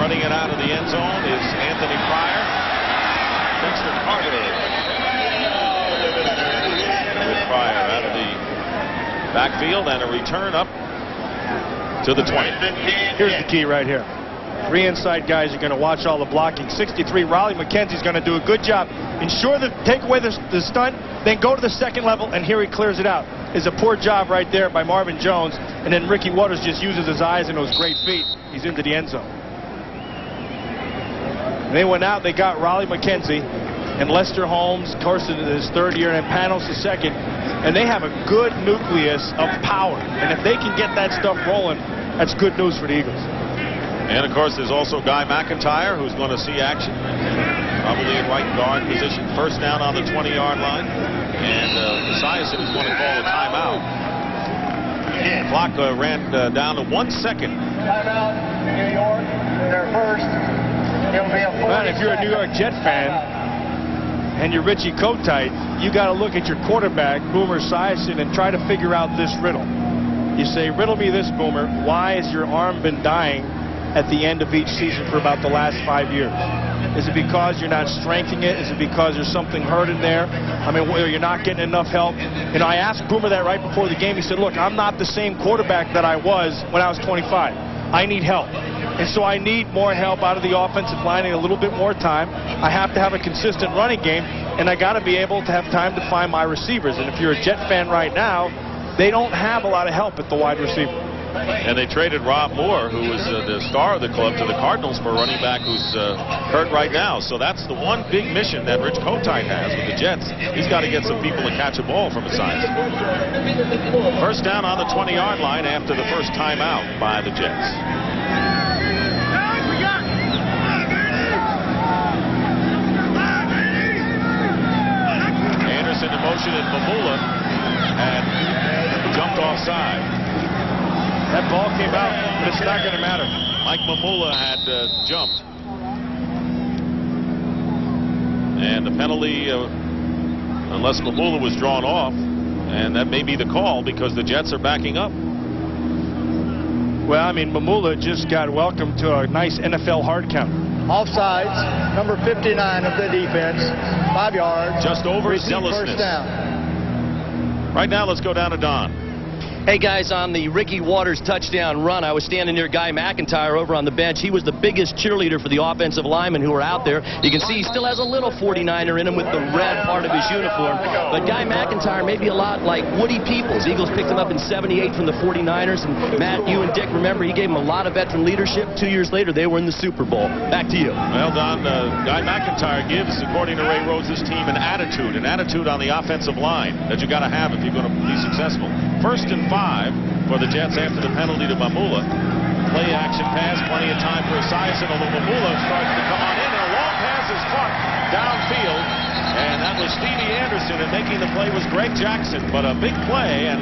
Running it out of the end zone is Anthony Pryor. Dexter Carter. With Pryor out of the backfield and a return up to the 20. Here's the key right here. 3 inside guys are going to watch all the blocking. 63, Raleigh McKenzie's going to do a good job. Ensure that take away the stunt, then go to the second level, and here he clears it out. It's a poor job right there by Marvin Jones, and then Ricky Waters just uses his eyes and those great feet. He's into the end zone. And they went out, they got Raleigh McKenzie and Lester Holmes, of course, in his 3rd year, and Panos the 2nd. And they have a good nucleus of power. And if they can get that stuff rolling, that's good news for the Eagles. And, of course, there's also Guy McIntyre, who's going to see action, probably in right guard position. First down on the 20-yard line. And Esiason is going to call a timeout. The clock ran down to 1 second. Timeout, New York. They're first. It'll be a 40 Well, if you're a New York Jet fan and you're Richie Kotite, you got to look at your quarterback, Boomer Esiason, and try to figure out this riddle. You say, riddle me this, Boomer. Why has your arm been dying at the end of each season for about the last 5 years? Is it because you're not strengthening it? Is it because there's something hurt in there? I mean, you're not getting enough help. You know, I asked Boomer that right before the game. He said, look, I'm not the same quarterback that I was when I was 25. I need help. And so I need more help out of the offensive line and a little bit more time. I have to have a consistent running game, and I got to be able to have time to find my receivers. And if you're a Jet fan right now, they don't have a lot of help at the wide receiver. And they traded Rob Moore, who was the star of the club, to the Cardinals for a running back who's hurt right now. So that's the one big mission that Rich Kotite has with the Jets. He's got to get some people to catch a ball from his sides. First down on the 20-yard line after the first timeout by the Jets. Anderson in motion, and Mamula had jumped offside. That ball came out, but it's not going to matter. Mike Mamula had jumped. And the penalty, unless Mamula was drawn off, and that may be the call because the Jets are backing up. Well, I mean, Mamula just got welcomed to a nice NFL hard count. Offsides, number 59 of the defense, 5 yards. Just over zealousness. First down. Right now, let's go down to Don. Hey guys, on the Ricky Waters touchdown run, I was standing near Guy McIntyre over on the bench. He was the biggest cheerleader for the offensive linemen who were out there. You can see he still has a little 49er in him with the red part of his uniform. But Guy McIntyre may be a lot like Woody Peoples. Eagles picked him up in '78 from the 49ers. And Matt, you and Dick, remember, he gave him a lot of veteran leadership. 2 years later, they were in the Super Bowl. Back to you. Well, Don, Guy McIntyre gives, according to Ray Rhodes, this team an attitude on the offensive line that you got to have if you're going to be successful. 1st and 5 for the Jets after the penalty to Mamula. Play action pass, plenty of time for Esiason, although Mamula starts to come on in, and a long pass is caught downfield, and that was Stevie Anderson, and making the play was Greg Jackson, but a big play, and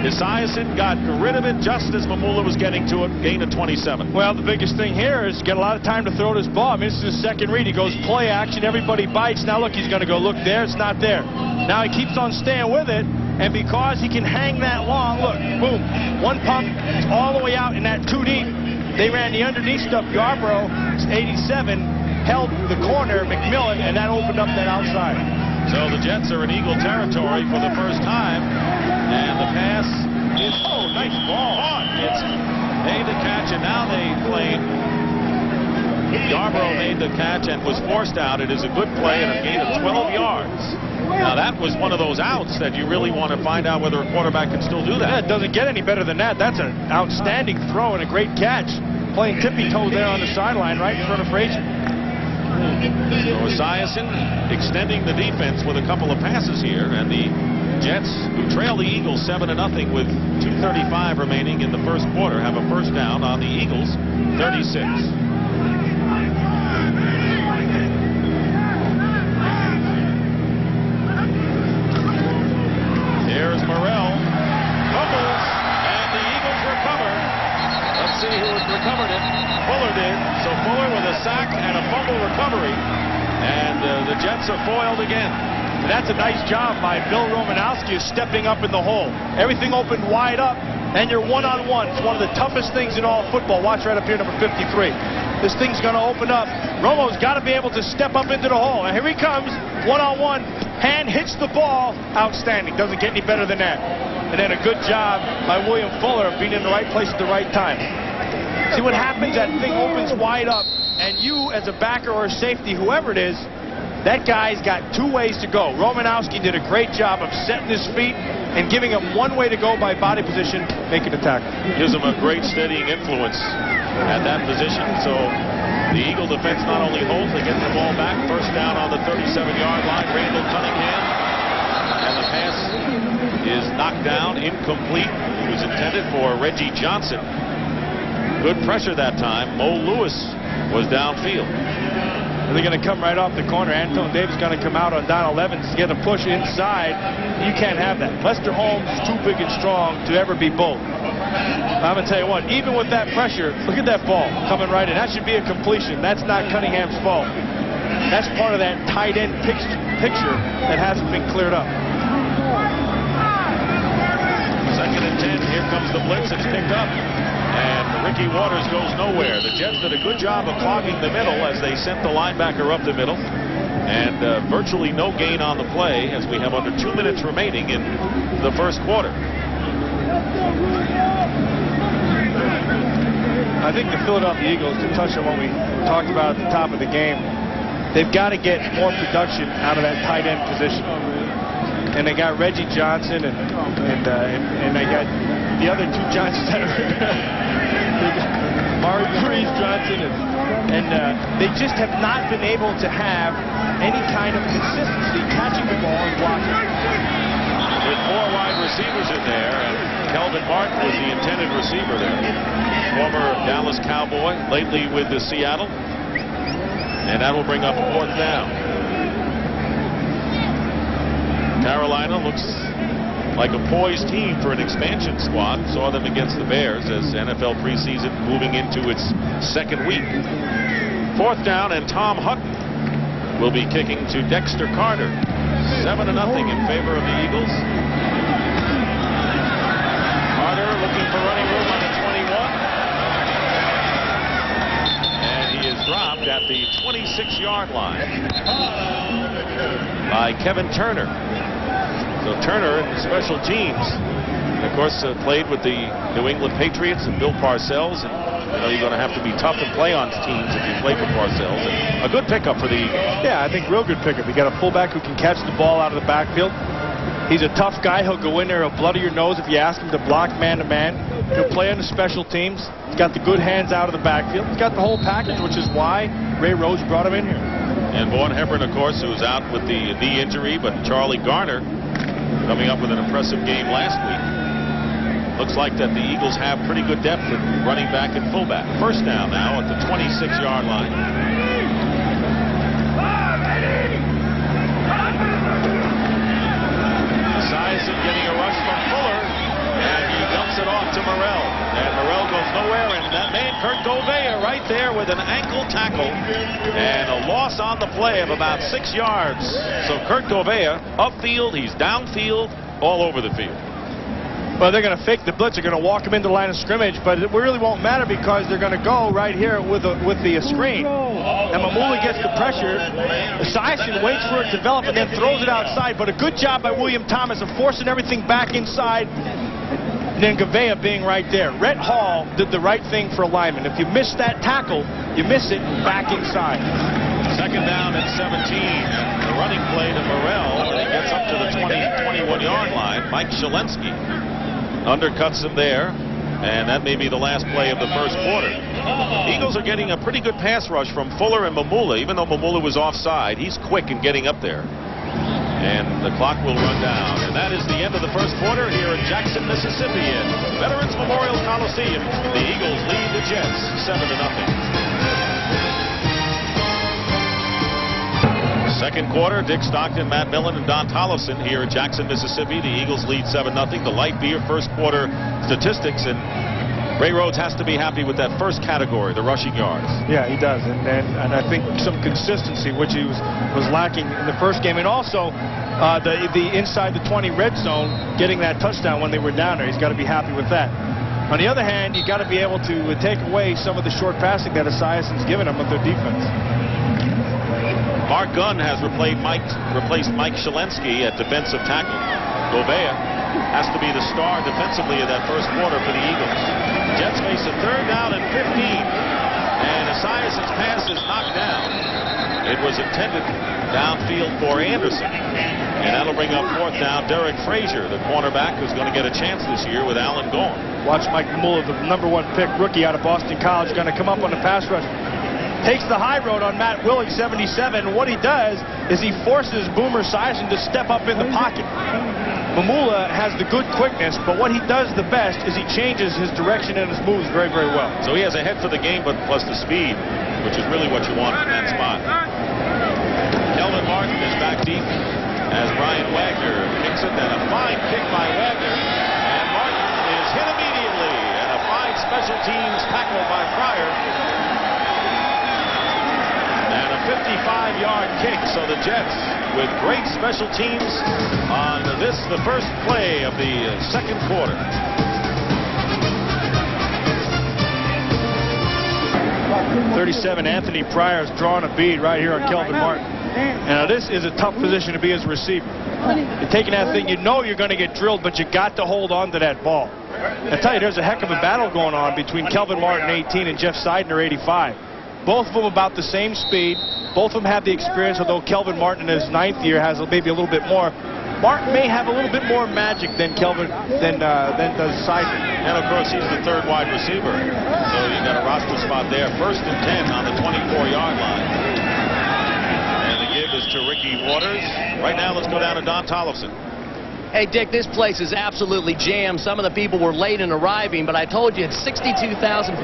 Esiason got rid of it just as Mamula was getting to it, gain of 27. Well, the biggest thing here is get a lot of time to throw this ball. I mean, this is his second read. He goes play action, everybody bites. Now look, he's going to go look there, it's not there. Now he keeps on staying with it. And because he can hang that long, look, boom, one pump, it's all the way out in that 2 deep. They ran the underneath stuff. Yarbrough, 87, held the corner, McMillan, and that opened up that outside. So the Jets are in Eagle territory for the first time. And the pass is, oh, nice ball. It's made the catch, and now they claim Yarbrough made the catch and was forced out. It is a good play and a gain of 12 yards. Now, that was one of those outs that you really want to find out whether a quarterback can still do that. Yeah, it doesn't get any better than that. That's an outstanding throw and a great catch. Playing tippy-toe there on the sideline right in front of Frazier. So Esiason extending the defense with a couple of passes here, and the Jets, who trail the Eagles 7-0 with 2:35 remaining in the first quarter, have a first down on the Eagles' 36. Here's Morrell, fumbles, and the Eagles recover. Let's see who has recovered it. Fuller did. So Fuller with a sack and a fumble recovery, and the Jets are foiled again. And that's a nice job by Bill Romanowski of stepping up in the hole. Everything opened wide up, and you're one-on-one. It's one of the toughest things in all of football. Watch right up here, number 53. this thing's going to open up. Romo's got to be able to step up into the hole. And here he comes, one-on-one. Hand hits the ball. Outstanding. Doesn't get any better than that. And then a good job by William Fuller of being in the right place at the right time. See what happens? That thing opens wide up. And you, as a backer or a safety, whoever it is, that guy's got two ways to go. Romanowski did a great job of setting his feet and giving him one way to go by body position, making the tackle. Gives him a great steadying influence at that position. So the Eagle defense not only holds, they get the ball back. First down on the 37-yard line. Randall Cunningham. And the pass is knocked down, incomplete. It was intended for Reggie Johnson. Good pressure that time. Mo Lewis was downfield. They're going to come right off the corner. Anton Davis going to come out on down 11 to get a push inside. You can't have that. Lester Holmes is too big and strong to ever be both. I'm going to tell you what, even with that pressure, look at that ball coming right in. That should be a completion. That's not Cunningham's fault. That's part of that tight end picture that hasn't been cleared up. Second and 10. Here comes the blitz. It's picked up. And Ricky Waters goes nowhere. The Jets did a good job of clogging the middle as they sent the linebacker up the middle. And virtually no gain on the play as we have under 2 minutes remaining in the first quarter. I think the Philadelphia Eagles, to touch on what we talked about at the top of the game, they've got to get more production out of that tight end position. And they got Reggie Johnson and they got the other two Johnsons that are Maurice Johnson and they just have not been able to have any kind of consistency catching the ball and blocking. With 4 wide receivers in there, and Kelvin Martin was the intended receiver there. Former Dallas Cowboy, lately with the Seattle, and that will bring up a 4th down. Carolina looks like a poised team for an expansion squad. Saw them against the Bears as NFL preseason moving into its 2nd week. 4th down, and Tom Hutton will be kicking to Dexter Carter. 7-0 in favor of the Eagles. Carter looking for running room on the 21. And he is dropped at the 26-yard line by Kevin Turner. So Turner in special teams, and of course, played with the New England Patriots and Bill Parcells. And you know, you're going to have to be tough and play on teams if you play for Parcells. And a good pickup for the Eagles. Yeah, I think real good pickup. You got a fullback who can catch the ball out of the backfield. He's a tough guy. He'll go in there, he'll bloody your nose if you ask him to block man-to-man. He'll play on the special teams. He's got the good hands out of the backfield. He's got the whole package, which is why Ray Rhodes brought him in here. And Vaughn Hebron, of course, who's out with the knee injury, but Charlie Garner coming up with an impressive game last week. Looks like that the Eagles have pretty good depth at running back and fullback. First down now at the 26-yard line. Sison getting a rush from Fuller, and he dumps it off to Morrell. And Morrell goes nowhere, and that man, Kurt Gouveia, right there with an ankle tackle. And a loss on the play of about 6 yards. So Kurt Gouveia, upfield, he's downfield, all over the field. Well, they're going to fake the blitz. They're going to walk him into the line of scrimmage, but it really won't matter because they're going to go right here with the screen. And Mamula gets the pressure. Sison waits for it to develop and then throws it outside. But a good job by William Thomas of forcing everything back inside. And then Gouveia being right there. Rhett Hall did the right thing for a lineman. If you miss that tackle, you miss it back inside. Second down at 17. The running play to Morrell, and he gets up to the 21-yard line. Mike Shalensky undercuts him there, and that may be the last play of the first quarter. Eagles are getting a pretty good pass rush from Fuller and Mamula, even though Mamula was offside. He's quick in getting up there. And the clock will run down. And that is the end of the first quarter here in Jackson, Mississippi in Veterans Memorial Coliseum. The Eagles lead the Jets 7-0. Second quarter, Dick Stockton, Matt Millen, and Don Tollefson here in Jackson, Mississippi. The Eagles lead 7-0. The light beer first quarter statistics, and Ray Rhodes has to be happy with that first category, the rushing yards. Yeah, he does, and I think some consistency, which he was lacking in the first game, and also the inside the 20 red zone, getting that touchdown when they were down there. He's got to be happy with that. On the other hand, you got to be able to take away some of the short passing that Esiason's given them with their defense. Mark Gunn has replaced Mike Shalensky at defensive tackle. Gobea has to be the star defensively in that first quarter for the Eagles. Jets face a 3rd down and 15. And Esiason's pass is knocked down. It was intended downfield for Anderson. And that'll bring up 4th down. Derek Frazier, the cornerback, who's going to get a chance this year with Allen gone. Watch Mike Mamula, the #1 pick rookie out of Boston College, going to come up on the pass rush. Takes the high road on Matt Willig, 77. What he does is he forces Boomer Esiason to step up in the pocket. Mamula has the good quickness, but what he does the best is he changes his direction and his moves very, very well. So he has a head for the game, but plus the speed, which is really what you want in that spot. Kelvin Martin is back deep as Brian Wagner kicks it, and a fine kick by Wagner. And Martin is hit immediately, and a fine special teams tackle by Fryer. And a 55-yard kick, so the Jets with great special teams on this, the first play of the second quarter. '37 Anthony Pryor is drawing a bead right here on Kelvin Martin. Now this is a tough position to be as a receiver. You're taking that thing, you know you're going to get drilled, but you got to hold on to that ball. I tell you, there's a heck of a battle going on between Kelvin Martin, 18, and Jeff Seidner, 85. Both of them about the same speed. Both of them have the experience, although Kelvin Martin in his 9th year has maybe a little bit more. Martin may have a little bit more magic than does Seidner. And of course, he's the 3rd wide receiver. So you got a roster spot there. 1st and 10 on the 24-yard line. And the give is to Ricky Waters. Right now, let's go down to Don Tollefson. Hey, Dick, this place is absolutely jammed. Some of the people were late in arriving, but I told you it's 62,500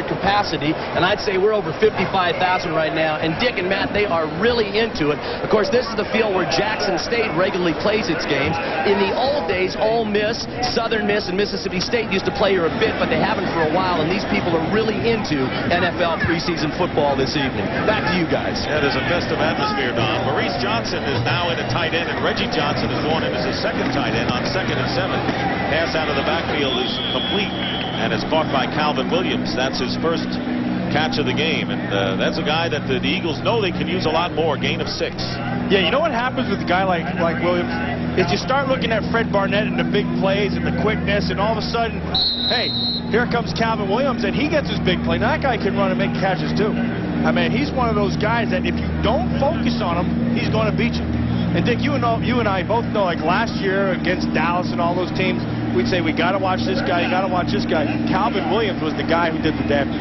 capacity, and I'd say we're over 55,000 right now. And Dick and Matt, they are really into it. Of course, this is the field where Jackson State regularly plays its games. In the old days, Ole Miss, Southern Miss, and Mississippi State used to play here a bit, but they haven't for a while, and these people are really into NFL preseason football this evening. Back to you guys. Yeah, there's a festive atmosphere, Don. Maurice Johnson is now in a tight end, and Reggie Johnson is going in as his 2nd tight end on 2nd and 7. Pass out of the backfield is complete, and it's caught by Calvin Williams. That's his first catch of the game, and that's a guy that the Eagles know they can use a lot more. Gain of 6. Yeah, you know what happens with a guy like Williams is you start looking at Fred Barnett and the big plays and the quickness, and all of a sudden, hey, here comes Calvin Williams, and he gets his big play. Now that guy can run and make catches too. I mean, he's one of those guys that if you don't focus on him, he's going to beat you. And Dick, you and I both know, like last year against Dallas and all those teams, we'd say we got to watch this guy, you got to watch this guy. Calvin Williams was the guy who did the damage.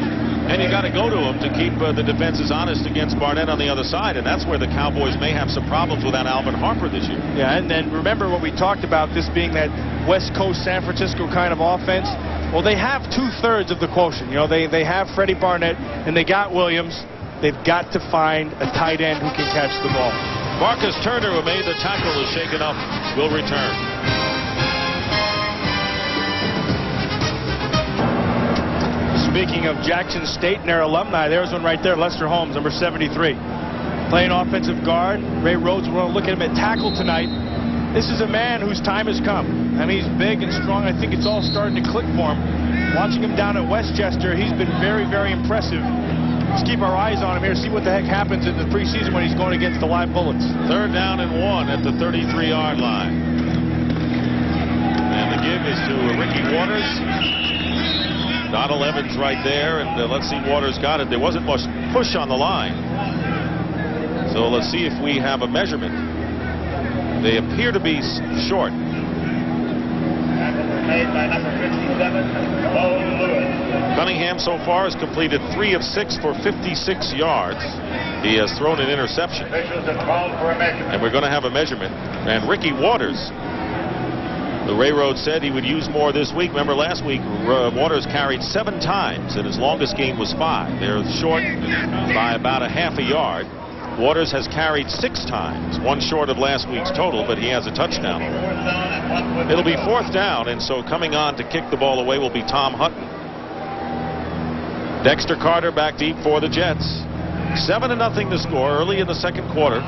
And you got to go to him to keep the defenses honest against Barnett on the other side, and that's where the Cowboys may have some problems without Alvin Harper this year. Yeah, and then remember what we talked about, this being that West Coast San Francisco kind of offense. Well, they have 2/3 of the quotient. You know, they have Freddie Barnett and they got Williams. They've got to find a tight end who can catch the ball. Marcus Turner, who made the tackle, is shaken up, will return. Speaking of Jackson State and their alumni, there's one right there, Lester Holmes, number 73. Playing offensive guard. Ray Rhodes, we're going to look at him at tackle tonight. This is a man whose time has come. I mean, he's big and strong. I think it's all starting to click for him. Watching him down at Westchester, he's been very, very impressive. Let's keep our eyes on him here, see what the heck happens in the preseason when he's going against the live bullets. 3rd down and 1 at the 33-yard line. And the give is to Ricky Waters. Donald Evans right there, and let's see, Waters got it. There wasn't much push on the line. So let's see if we have a measurement. They appear to be short. Made by number 57, Lone Lewis. Cunningham so far has completed 3 of 6 for 56 yards. He has thrown an interception. Officials have called for a measurement. And we're going to have a measurement. And Ricky Waters, the Ray Rhodes said he would use more this week. Remember last week, Waters carried 7 times, and his longest game was 5. They're short by about a half a yard. Waters has carried 6 times, 1 short of last week's total, but he has a touchdown. It'll be 4th down, and so coming on to kick the ball away will be Tom Hutton. Dexter Carter back deep for the Jets. 7-0 the score early in the second quarter.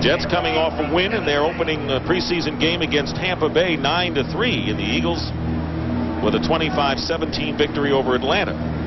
Jets coming off a win in their opening preseason game against Tampa Bay, 9-3, and the Eagles with a 25-17 victory over Atlanta.